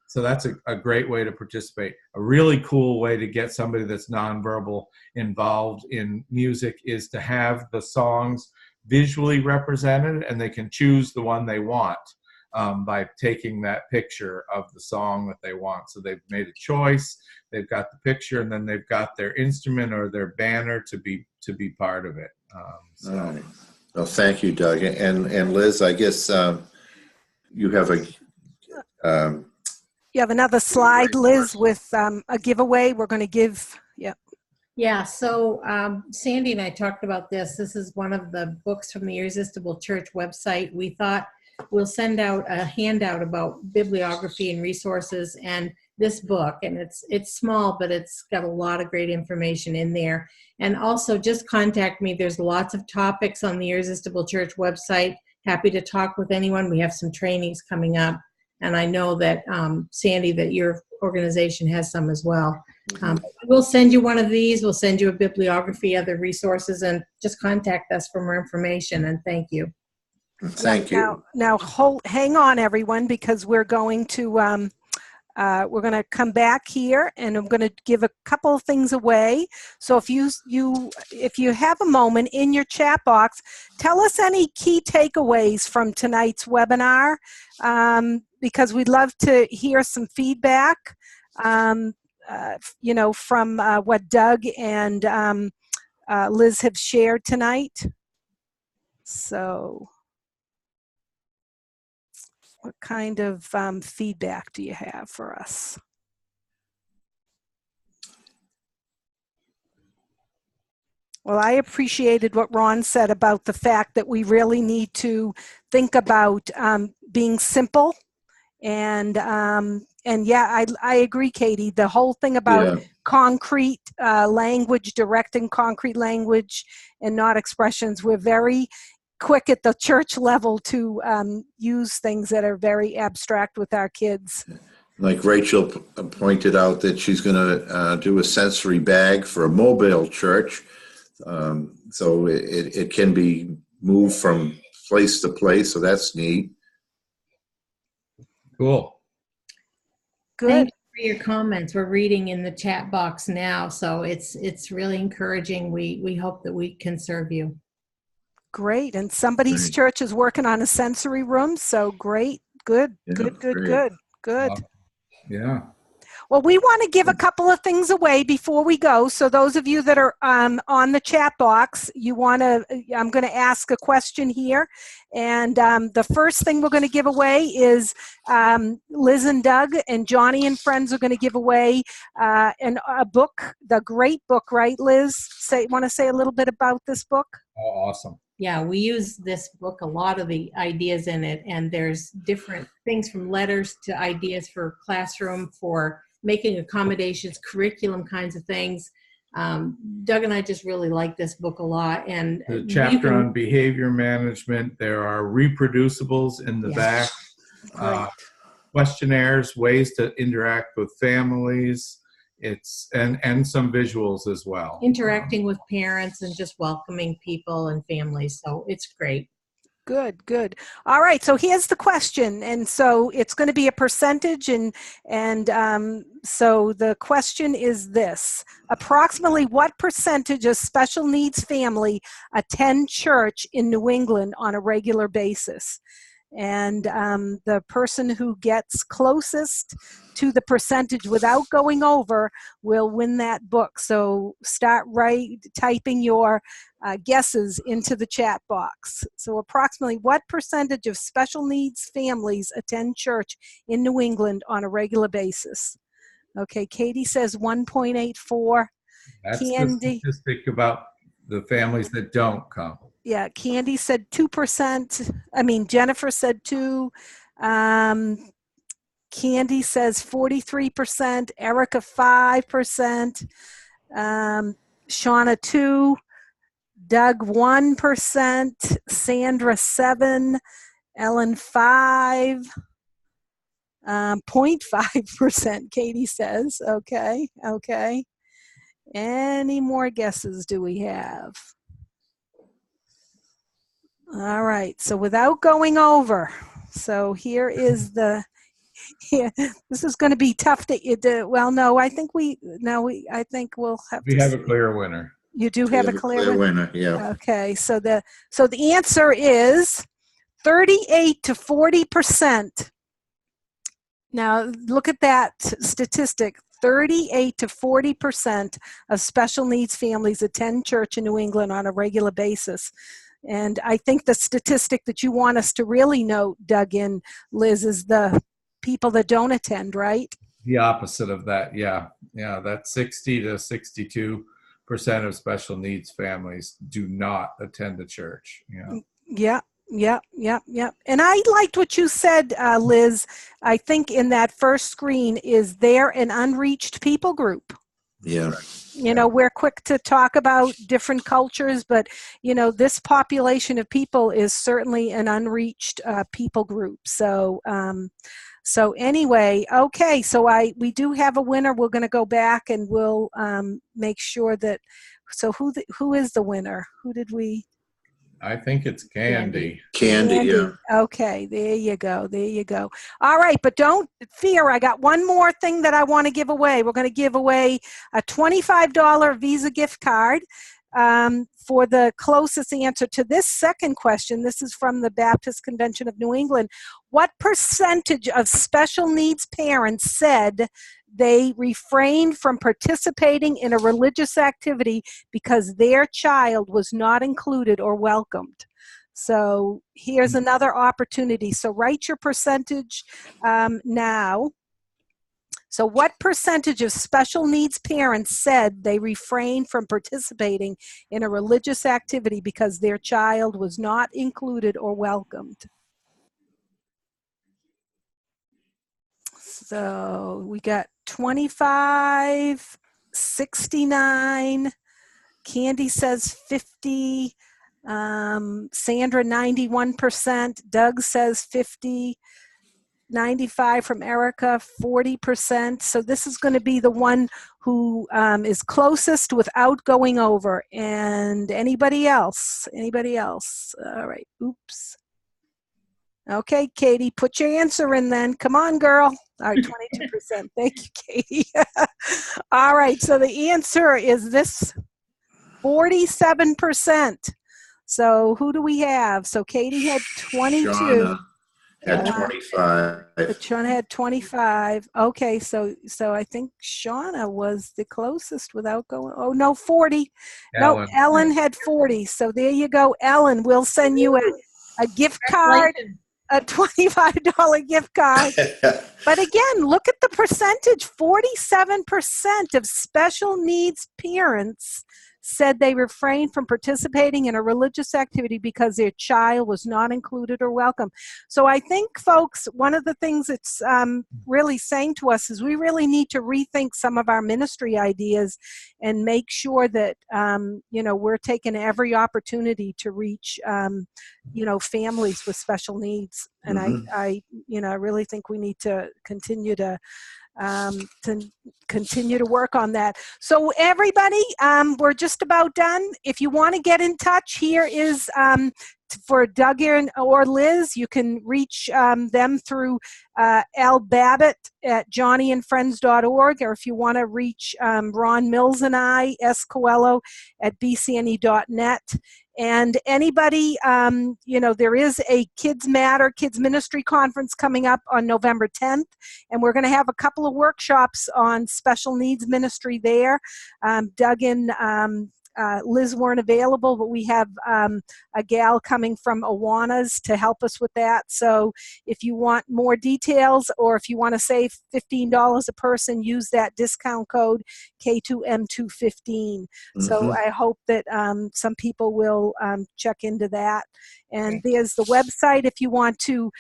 So that's a great way to participate. A really cool way to get somebody that's nonverbal involved in music is to have the songs visually represented, and they can choose the one they want by taking that picture of the song that they want. So they've made a choice, they've got the picture, and then they've got their instrument or their banner to be part of it. All right. Well, thank you, Doug. And Liz, I guess you have You have another slide, Liz, with a giveaway we're going to give. Yep. Yeah, so Sandy and I talked about this. This is one of the books from the Irresistible Church website. We thought we'll send out a handout about bibliography and resources and this book. And it's small, but it's got a lot of great information in there. And also just contact me. There's lots of topics on the Irresistible Church website. Happy to talk with anyone. We have some trainings coming up. And I know that, Sandy, that your organization has some as well. We'll send you one of these. We'll send you a bibliography, other resources, and just contact us for more information. And thank you. Thank you. Now hang on, everyone, because we're going to come back here, and I'm going to give a couple of things away. So if you have a moment in your chat box, tell us any key takeaways from tonight's webinar, because we'd love to hear some feedback, from what Doug and Liz have shared tonight. So what kind of feedback do you have for us? Well, I appreciated what Ron said about the fact that we really need to think about being simple, and yeah, I agree, Katie. The whole thing about concrete language, directing concrete language and not expressions. We're very quick at the church level to use things that are very abstract with our kids. Like Rachel pointed out that she's going to do a sensory bag for a mobile church. So it can be moved from place to place. So that's neat. Cool. Good. Thank you for your comments. We're reading in the chat box now. So it's really encouraging. We hope that we can serve you. Great. And somebody's church is working on a sensory room. So great. Good. Yeah, Good. great. Good. Yeah. Well, we want to give a couple of things away before we go. So those of you that are on the chat box, I'm going to ask a question here. And the first thing we're going to give away is Liz and Doug and Joni and Friends are going to give away a book, the great book, right, Liz? Want to say a little bit about this book? Oh, awesome. Yeah, we use this book, a lot of the ideas in it, and there's different things from letters to ideas for classroom, for making accommodations, curriculum kinds of things. Doug and I just really like this book a lot. And the chapter on behavior management, there are reproducibles in the back, questionnaires, ways to interact with families. And some visuals as well. Interacting with parents and just welcoming people and families. So it's great. Good, good. All right, so here's the question. And so it's going to be a percentage. And so the question is this. Approximately what percentage of special needs family attend church in New England on a regular basis? And the person who gets closest to the percentage without going over will win that book. So start typing your guesses into the chat box. So approximately what percentage of special needs families attend church in New England on a regular basis? Okay, Katie says 1.84. That's Candy, the statistic about the families that don't come. Yeah, Candy said 2%. Jennifer said 2. Candy says 43%. Erica 5%. Shauna 2. Doug 1%. Sandra 7. Ellen 5. 0.5%. Katie says. Okay. Any more guesses do we have? All right, so without going over, so here is this is going to be tough to, well, no, I think we'll have We have a clear winner. You do have a clear winner, yeah. Okay, so the answer is 38 to 40%. Now, look at that statistic. 38 to 40% of special needs families attend church in New England on a regular basis. And I think the statistic that you want us to really note, Doug and Liz, is the people that don't attend, right? The opposite of that, yeah. Yeah, that's 60 to 62% of special needs families do not attend the church. Yeah. Yeah. And I liked what you said, Liz. I think in that first screen, is there an unreached people group? Yeah. We're quick to talk about different cultures, but, this population of people is certainly an unreached people group. So, anyway, okay, so we do have a winner. We're going to go back and we'll make sure that, so who is the winner? Who did we? I think it's Candy. Candy, yeah. Okay, there you go. All right, but don't fear. I got one more thing that I want to give away. We're going to give away a $25 Visa gift card for the closest answer to this second question. This is from the Baptist Convention of New England. What percentage of special needs parents said they refrained from participating in a religious activity because their child was not included or welcomed? So here's another opportunity. So write your percentage now. So what percentage of special needs parents said they refrained from participating in a religious activity because their child was not included or welcomed? So we got 25, 69, Candy says 50, Sandra 91%, Doug says 50, 95 from Erica, 40%. So this is going to be the one who is closest without going over. And anybody else? All right, oops. Okay, Katie, put your answer in then. Come on, girl. All right, 22%. Thank you, Katie. All right, so the answer is this, 47%. So who do we have? So Katie had 22. Shauna. Had 25. But Shauna had 25. Okay, so I think Shauna was the closest without going. Oh no, 40. No, Ellen. Ellen had 40. So there you go, Ellen. We'll send you a gift card, a $25 gift card. But again, look at the percentage. 47% of special needs parents said they refrained from participating in a religious activity because their child was not included or welcome. So I think, folks, one of the things it's really saying to us is we really need to rethink some of our ministry ideas and make sure that, we're taking every opportunity to reach, families with special needs. And I really think we need to continue to work on that. So everybody, we're just about done. If you want to get in touch, here is for Doug or Liz, you can reach them through Al Babbitt at joniandfriends.org, or if you want to reach Ron Mills and I, S. Coelho at bcne.net. And anybody, there is a Kids Matter Kids Ministry Conference coming up on November 10th, and we're going to have a couple of workshops on special needs ministry there. Doug and Liz weren't available, but we have a gal coming from Awanas to help us with that. So if you want more details, or if you want to save $15 a person, use that discount code K2M215. So I hope that some people will check into that. And there's the website if you want to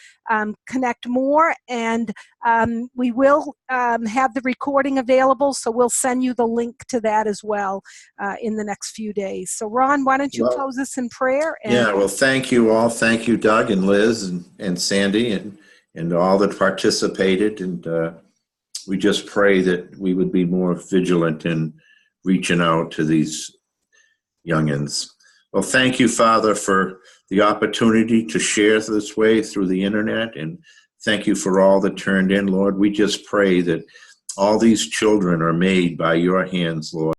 connect more. And we will have the recording available, so we'll send you the link to that as well in the next few days. So Ron, why don't you close us in prayer? Well, thank you all. Thank you, Doug and Liz and Sandy and all that participated. And we just pray that we would be more vigilant in reaching out to these youngins. Well, thank you, Father, for the opportunity to share this way through the internet. And thank you for all that turned in, Lord. We just pray that all these children are made by your hands, Lord.